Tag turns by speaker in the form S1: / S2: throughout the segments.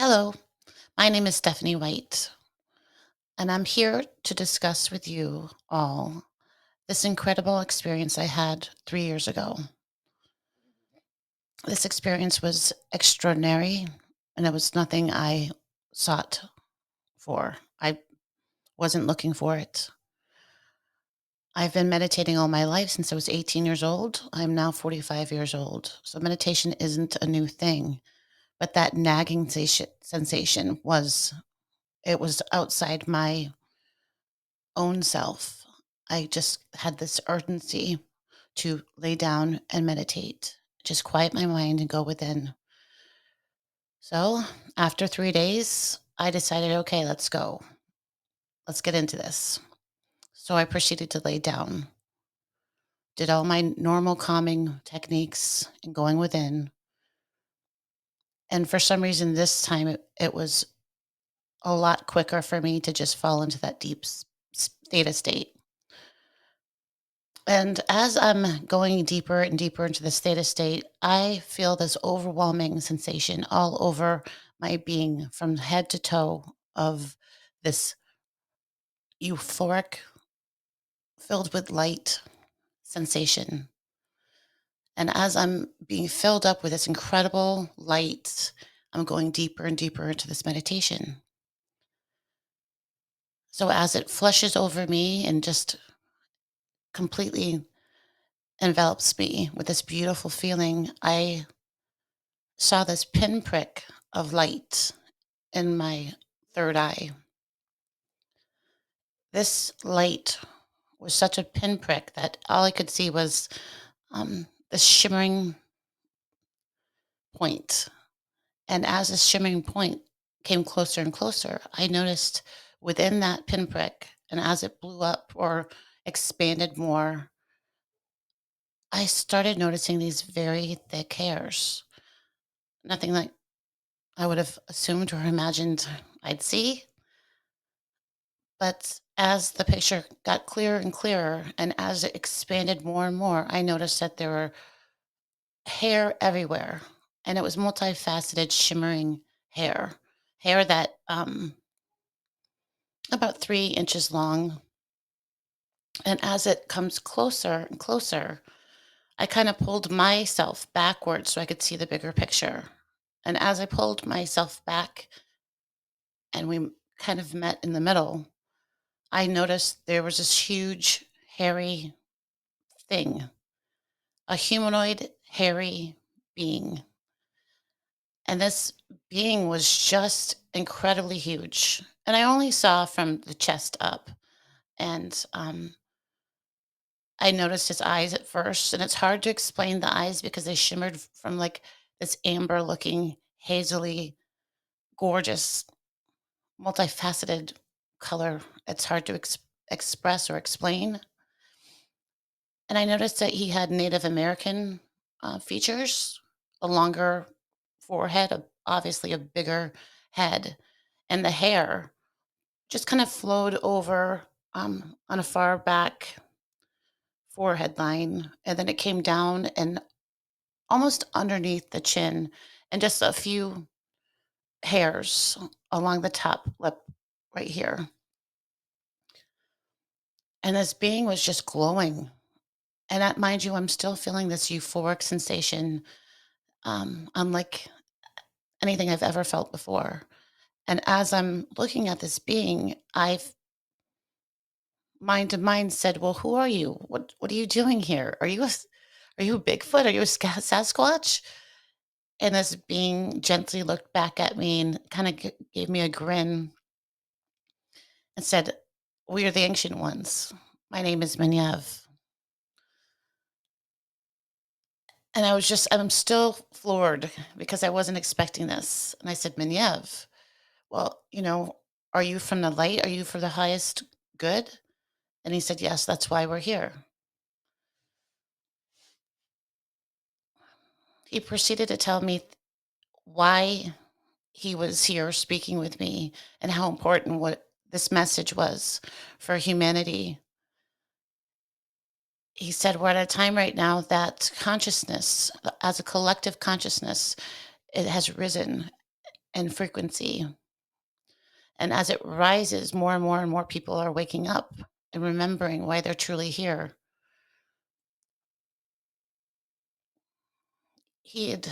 S1: Hello, my name is Stephanie White, and I'm here to discuss with you all this incredible experience I had 3 years ago. This experience was extraordinary, and it was nothing I sought for. I wasn't looking for it. I've been meditating all my life since I was 18 years old. I'm now 45 years old. So meditation isn't a new thing, but that nagging sensation was outside my own self. I just had this urgency to lay down and meditate, just quiet my mind and go within. So after 3 days, I decided, okay, let's go. Let's get into this. So I proceeded to lay down, did all my normal calming techniques and going within. And for some reason, this time it was a lot quicker for me to just fall into that deep theta state. And as I'm going deeper and deeper into this theta state, I feel this overwhelming sensation all over my being from head to toe of this euphoric, filled with light sensation. And as I'm being filled up with this incredible light, I'm going deeper and deeper into this meditation. So as it flushes over me and just completely envelops me with this beautiful feeling, I saw this pinprick of light in my third eye. This light was such a pinprick that all I could see was this shimmering point. And as this shimmering point came closer and closer, I noticed within that pinprick, and as it blew up or expanded more, I started noticing these very thick hairs. Nothing like I would have assumed or imagined I'd see. But as the picture got clearer and clearer, and as it expanded more and more, I noticed that there were hair everywhere, and it was multifaceted, shimmering hair that about 3 inches long. And as it comes closer and closer, I kind of pulled myself backwards so I could see the bigger picture. And as I pulled myself back, and we kind of met in the middle, I noticed there was this huge, hairy thing, a humanoid, hairy being. And this being was just incredibly huge. And I only saw from the chest up. And I noticed his eyes at first. And it's hard to explain the eyes because they shimmered from like this amber looking, hazily gorgeous, multifaceted color. It's hard to express or explain. And I noticed that he had Native American features, a longer forehead, obviously a bigger head, and the hair just kind of flowed over on a far back forehead line. And then it came down and almost underneath the chin, and just a few hairs along the top lip right here. And this being was just glowing. And mind you, I'm still feeling this euphoric sensation, unlike anything I've ever felt before. And as I'm looking at this being, I've mind to mind said, "Well, who are you? What are you doing here? Are you a Bigfoot? Are you a Sasquatch?" And this being gently looked back at me and kind of gave me a grin and said, "We are the ancient ones. My name is Miniev." And I'm still floored because I wasn't expecting this. And I said, "Miniev, well, are you from the light? Are you for the highest good?" And he said, "Yes, that's why we're here." He proceeded to tell me why he was here speaking with me and how important what this message was for humanity. He said, "We're at a time right now that consciousness, as a collective consciousness, it has risen, and frequency. And as it rises, more and more and more people are waking up and remembering why they're truly here. He had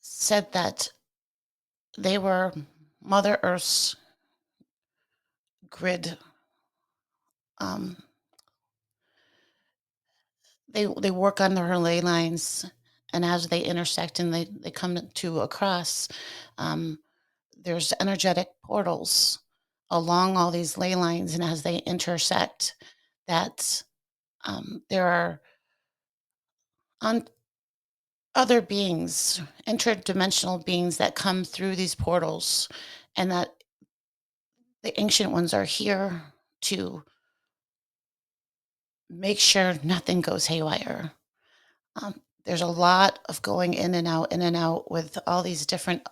S1: said that they were Mother Earth's grid. Um, they work on their ley lines, and as they intersect and they come to a cross, um, there's energetic portals along all these ley lines, and as they intersect, that there are on other beings, interdimensional beings that come through these portals, and that the ancient ones are here to make sure nothing goes haywire. There's a lot of going in and out with all these different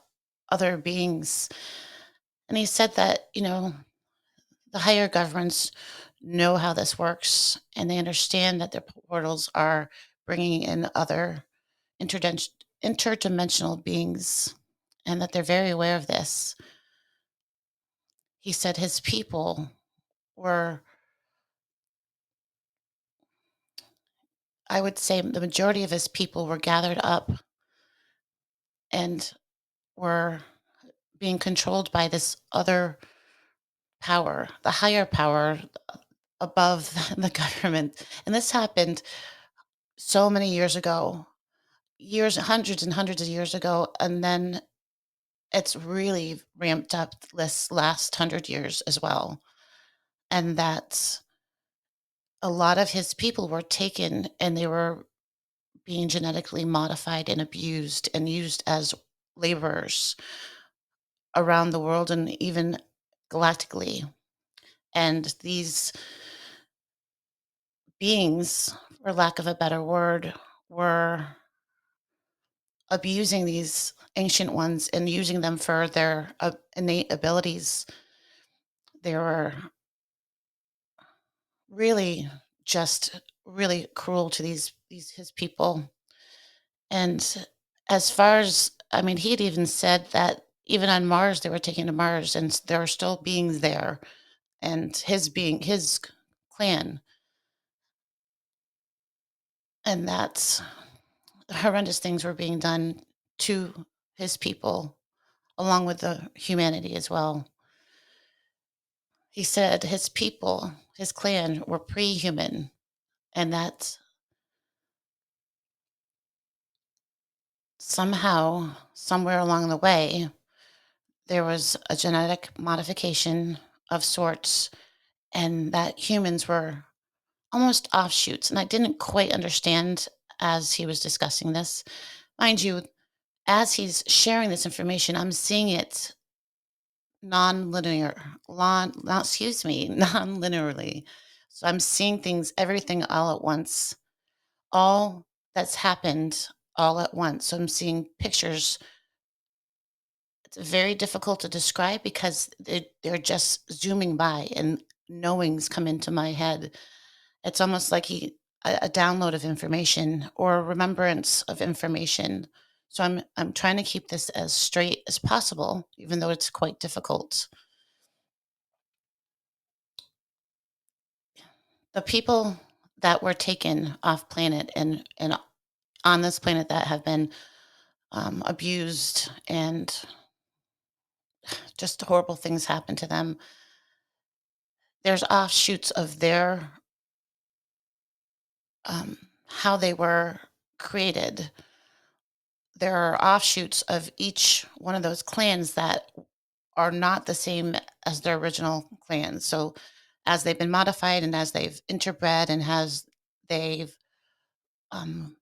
S1: other beings. And he said that, the higher governments know how this works and they understand that their portals are bringing in other interdimensional beings and that they're very aware of this. He said his people were, I would say, the majority of his people were gathered up and were being controlled by this other power, the higher power above the government. And this happened so many years ago, years, hundreds and hundreds of years ago. And then it's really ramped up this last 100 years as well. And that a lot of his people were taken and they were being genetically modified and abused and used as laborers around the world and even galactically. And these beings, for lack of a better word, were abusing these ancient ones and using them for their innate abilities. They were really just really cruel to these his people. And as far as I mean, he had even said that even on Mars, they were taken to Mars, and there are still beings there, and his clan, and that's horrendous things were being done to his people, along with the humanity as well. He said his people, his clan, were pre-human, and that somehow, somewhere along the way, there was a genetic modification of sorts, and that humans were almost offshoots. And I didn't quite understand as he was discussing this. Mind you, as he's sharing this information, I'm seeing it non-linear, excuse me, non-linearly. So I'm seeing things, everything all at once, all that's happened all at once. So I'm seeing pictures. It's very difficult to describe because they're just zooming by and knowings come into my head. It's almost like a download of information or a remembrance of information. So I'm trying to keep this as straight as possible, even though it's quite difficult. The people that were taken off planet and on this planet that have been abused and just horrible things happen to them. There's offshoots of their how they were created. There are offshoots of each one of those clans that are not the same as their original clans. So as they've been modified and as they've interbred and as they've um,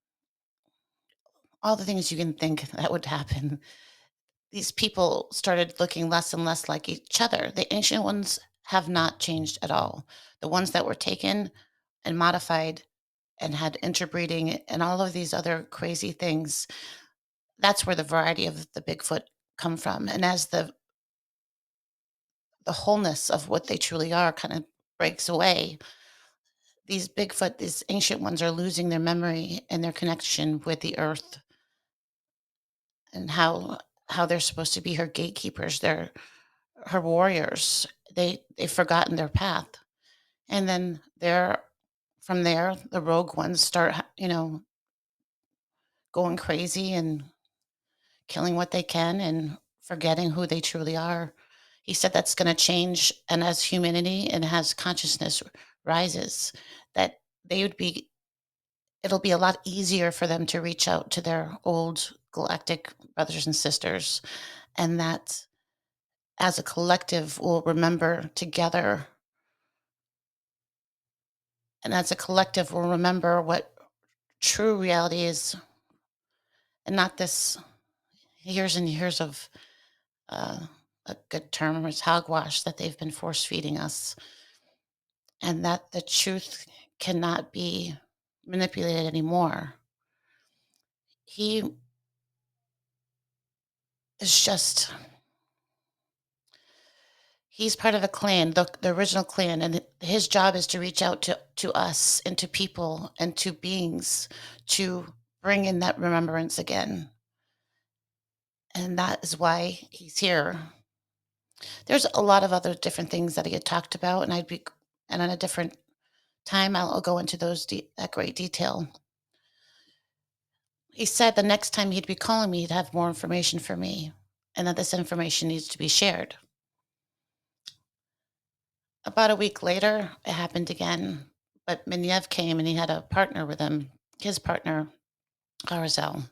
S1: all the things you can think that would happen, these people started looking less and less like each other. The ancient ones have not changed at all. The ones that were taken and modified and had interbreeding and all of these other crazy things, that's where the variety of the Bigfoot come from. And as the wholeness of what they truly are kind of breaks away, these Bigfoot, these ancient ones are losing their memory and their connection with the earth and how how they're supposed to be her gatekeepers, they're her warriors. They've forgotten their path. And then from there, the rogue ones start, going crazy and killing what they can and forgetting who they truly are. He said that's going to change. And as humanity and as consciousness rises, that they would be, it'll be a lot easier for them to reach out to their old galactic brothers and sisters. And that as a collective, we'll remember together. And as a collective, we'll remember what true reality is, and not this years and years of uh, a good term is hogwash that they've been force feeding us, and that the truth cannot be manipulated anymore. He is just, he's part of a clan, the original clan, and his job is to reach out to us and to people and to beings to bring in that remembrance again. And that is why he's here. There's a lot of other different things that he had talked about, and on a different time, I'll go into those at great detail. He said the next time he'd be calling me, he'd have more information for me, and that this information needs to be shared. About a week later, it happened again, but Miniev came and he had a partner with him, his partner, Garzel,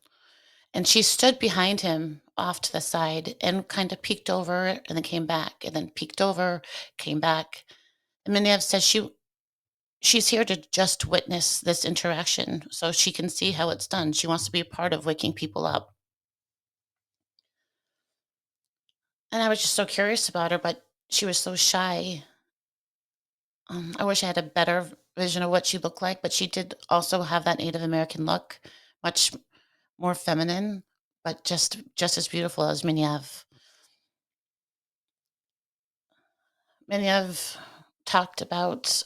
S1: and she stood behind him off to the side and kind of peeked over and then came back, and then peeked over, came back. And Miniev says she's here to just witness this interaction so she can see how it's done. She wants to be a part of waking people up. And I was just so curious about her, but she was so shy. I wish I had a better vision of what she looked like, but she did also have that Native American look, much more feminine, but just as beautiful as Miniev. Miniev talked about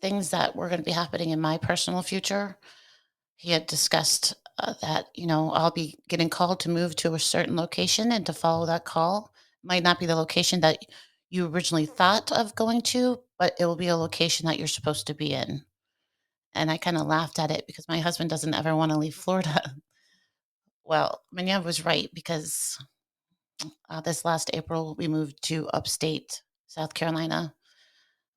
S1: things that were going to be happening in my personal future. He had discussed that, I'll be getting called to move to a certain location and to follow that call. Might not be the location that you originally thought of going to, but it will be a location that you're supposed to be in. And I kind of laughed at it because my husband doesn't ever want to leave Florida. Well, Manya was right because this last April we moved to upstate South Carolina.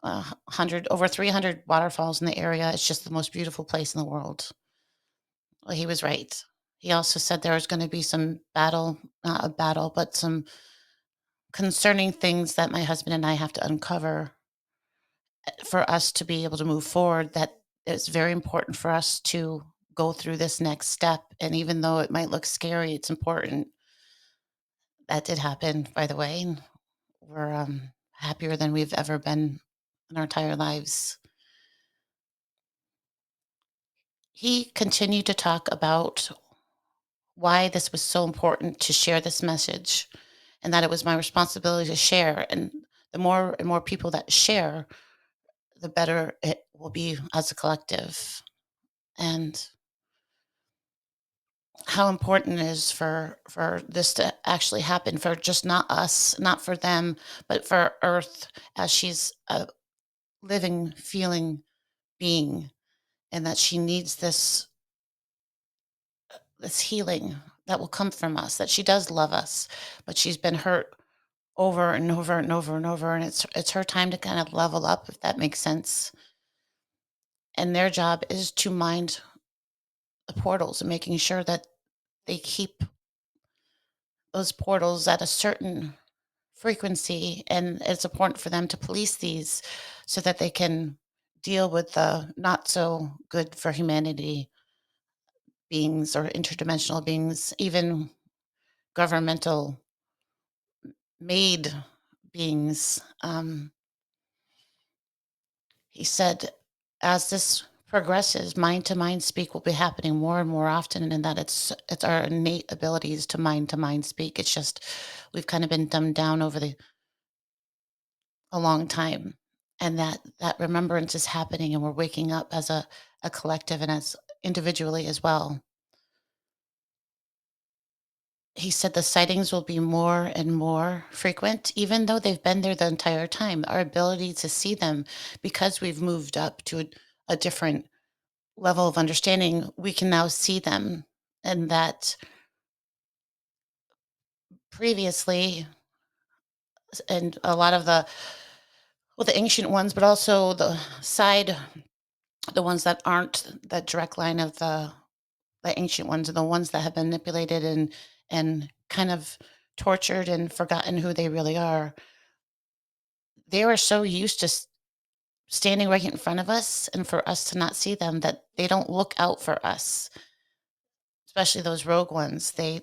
S1: 100 over 300 waterfalls in the area. It's just the most beautiful place in the world. Well, he was right. He also said there was going to be some battle, not a battle, but some concerning things that my husband and I have to uncover for us to be able to move forward. That it's very important for us to go through this next step. And even though it might look scary, it's important. That did happen, by the way. We're happier than we've ever been in our entire lives. He continued to talk about why this was so important to share this message and that it was my responsibility to share. And the more and more people that share, the better it will be as a collective. And how important it is for this to actually happen for just not us, not for them, but for Earth as she's a living, feeling being, and that she needs this healing that will come from us, that she does love us, but she's been hurt over and over and over and over, and it's her time to kind of level up, if that makes sense. And their job is to mind the portals and making sure that they keep those portals at a certain frequency, and it's important for them to police these so that they can deal with the not so good for humanity beings or interdimensional beings, even governmental made beings. He said, as this progresses, mind to mind speak will be happening more and more often, and that it's our innate abilities to mind speak. It's just we've kind of been dumbed down over the a long time, and that remembrance is happening, and we're waking up as a collective and as individually as well. He said the sightings will be more and more frequent, even though they've been there the entire time. Our ability to see them, because we've moved up to a different level of understanding, we can now see them. And that previously, and a lot of well, the ancient ones, but also the ones that aren't that direct line of the ancient ones, are the ones that have been manipulated and kind of tortured and forgotten who they really are. They were so used to standing right in front of us and for us to not see them that they don't look out for us, especially those rogue ones. They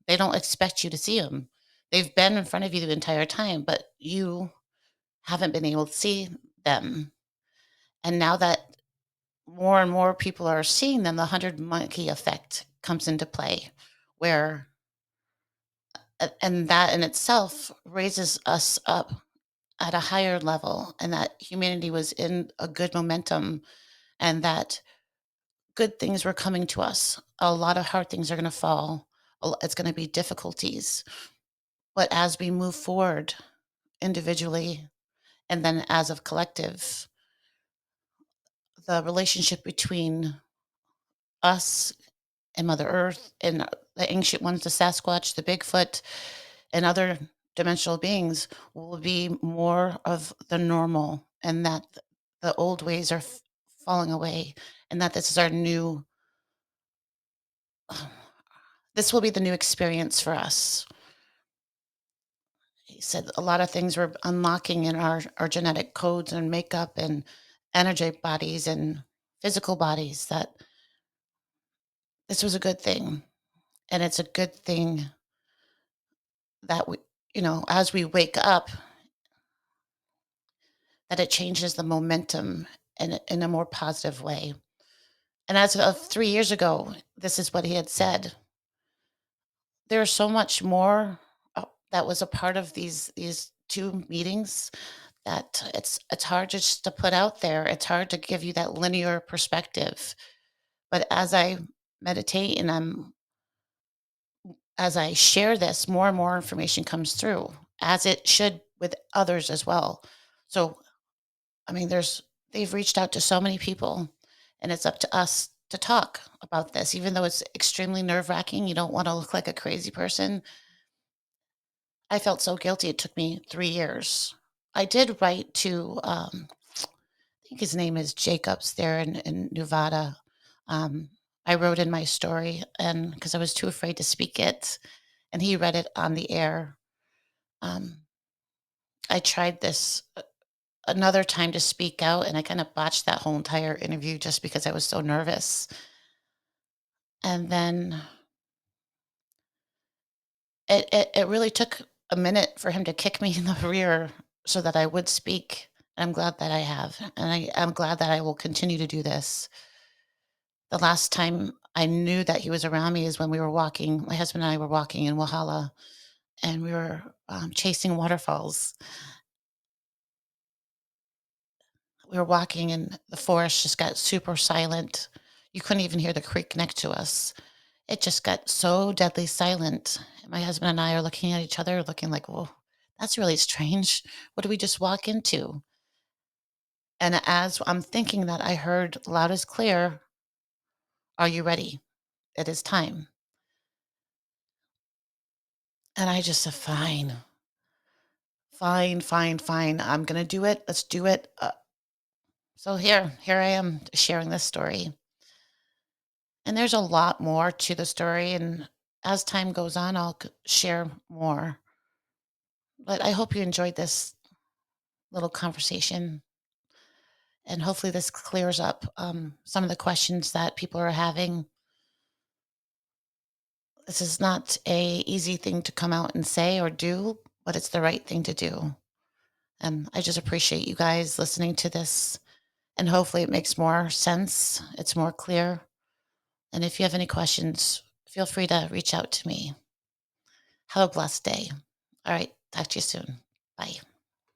S1: don't expect you to see them. They've been in front of you the entire time, but you haven't been able to see them. And now that more and more people are seeing them, the 100 monkey effect comes into play, where and that in itself raises us up at a higher level, and that humanity was in a good momentum, and that good things were coming to us. A lot of hard things are going to fall. It's going to be difficulties. But as we move forward individually and then as a collective, the relationship between us and Mother Earth and the ancient ones, the Sasquatch, the Bigfoot, and other dimensional beings will be more of the normal, and that the old ways are falling away, and that this is our new, this will be the new experience for us. He said a lot of things were unlocking in our genetic codes and makeup and energetic bodies and physical bodies, that this was a good thing. And it's a good thing that we, as we wake up, that it changes the momentum in a more positive way. And as of 3 years ago, this is what he had said. There's so much more that was a part of these two meetings, that it's hard just to put out there. It's hard to give you that linear perspective. But as I meditate and as I share this, more and more information comes through, as it should with others as well. So, I mean, they've reached out to so many people, and it's up to us to talk about this, even though it's extremely nerve wracking. You don't want to look like a crazy person. I felt so guilty. It took me 3 years. I did write to, I think his name is Jacobs there in Nevada. I wrote in my story, and because I was too afraid to speak it, and he read it on the air. Um, I tried this another time to speak out, and I kind of botched that whole entire interview just because I was so nervous. And then it really took a minute for him to kick me in the rear so that I would speak. I'm glad that I have, and I'm glad that I will continue to do this. The last time I knew that he was around me is when we were walking. My husband and I were walking in Walhalla, and we were chasing waterfalls. We were walking, and the forest just got super silent. You couldn't even hear the creek next to us. It just got so deadly silent. My husband and I are looking at each other, looking like, "Well, that's really strange. What did we just walk into?" And as I'm thinking that, I heard loud as clear, "Are you ready? It is time." And I just said, "Fine, fine, fine, fine. I'm gonna do it. Let's do it." So here I am sharing this story. And there's a lot more to the story, and as time goes on, I'll share more. But I hope you enjoyed this little conversation, and hopefully this clears up some of the questions that people are having. This is not a easy thing to come out and say or do, but it's the right thing to do. And I just appreciate you guys listening to this, and hopefully it makes more sense. It's more clear. And if you have any questions, feel free to reach out to me. Have a blessed day. All right. Talk to you soon. Bye.